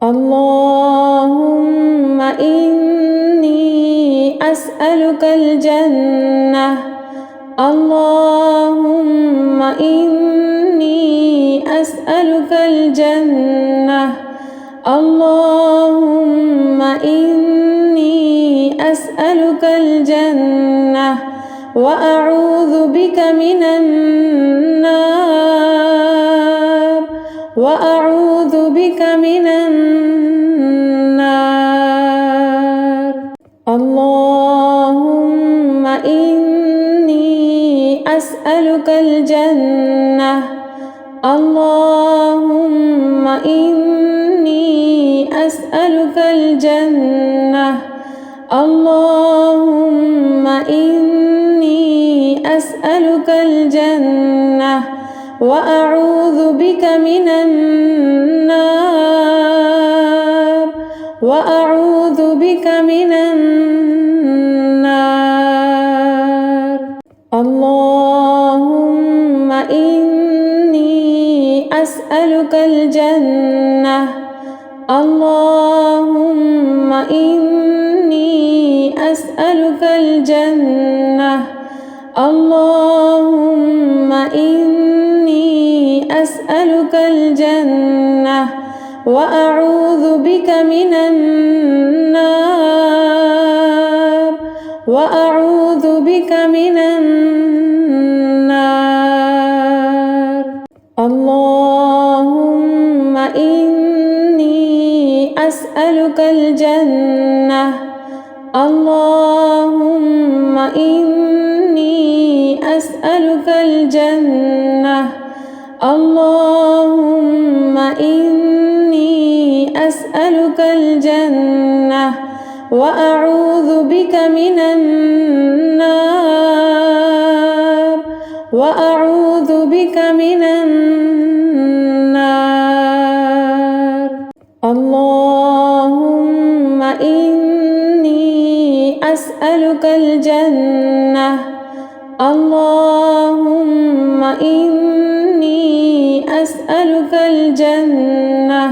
اللهم إني أسألك الجنة. اللهم إني أسألك الجنة. اللهم إني أسألك الجنة وأعوذ بك من النار. وأعوذ بك من النار. اللهم إني أسألك الجنة. اللهم إني أسألك الجنة. اللهم إني أسألك الجنة وأعوذ بك من النار. وأعوذ بك من النار. اللهم إني أسألك الجنة. اللهم إني أسألك الجنة. اللهم إني أسألك الجنة وأعوذ بك من النار. وأعوذ بك من النار. اللهم إني أسألك الجنة. اللهم إني أسألك الجنة. اللهم إني أسألك الجنة وأعوذ بك من النار. وأعوذ بك من النار. اللهم إني أسألك الجنة. اللهم إني أسألك الجنة.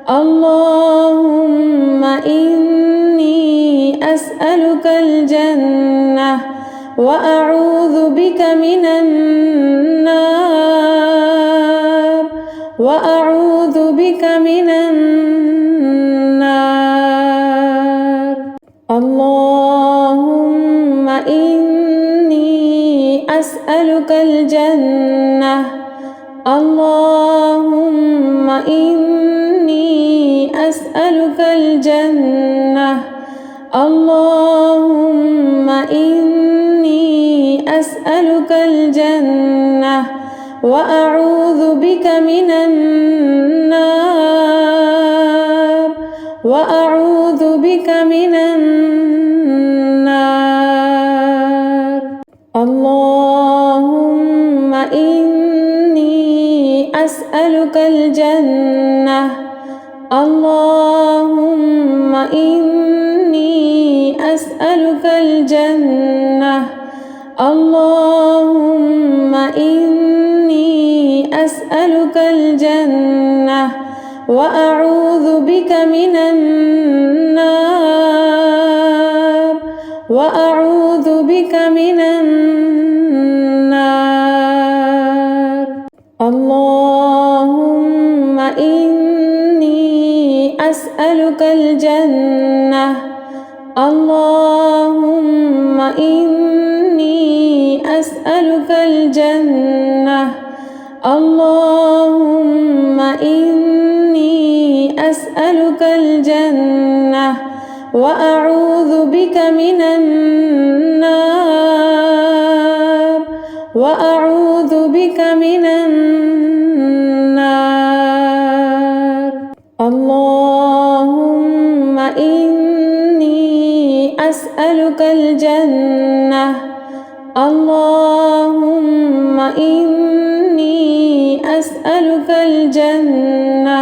اللهم إني أسألك الجنة وأعوذ بك من النار. وأعوذ بك من النار. اللهم إني أسألك الجنة. اللهم إني أسألك الجنة. اللهم إني أسألك الجنة وأعوذ بك من النار. وأعوذ بك من النار. اللهم إني أسألك الجنة. اللهم إني أسألك الجنة. اللهم إني أسألك الجنة وأعوذ بك من النار. وأعوذ بك من النار. اللهم إني أسألك الجنة. اللهم إني أسألك الجنة. اللهم إني أسألك الجنة وأعوذ بك من النار. وأعوذ بك من النار. اللهم إني أسألك الجنة. اللهم إني أسألك الجنة.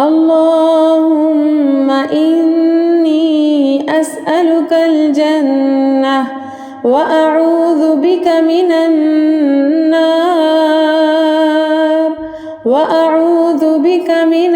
اللهم إني أسألك الجنة وأعوذ بك من النار. وأعوذ بك من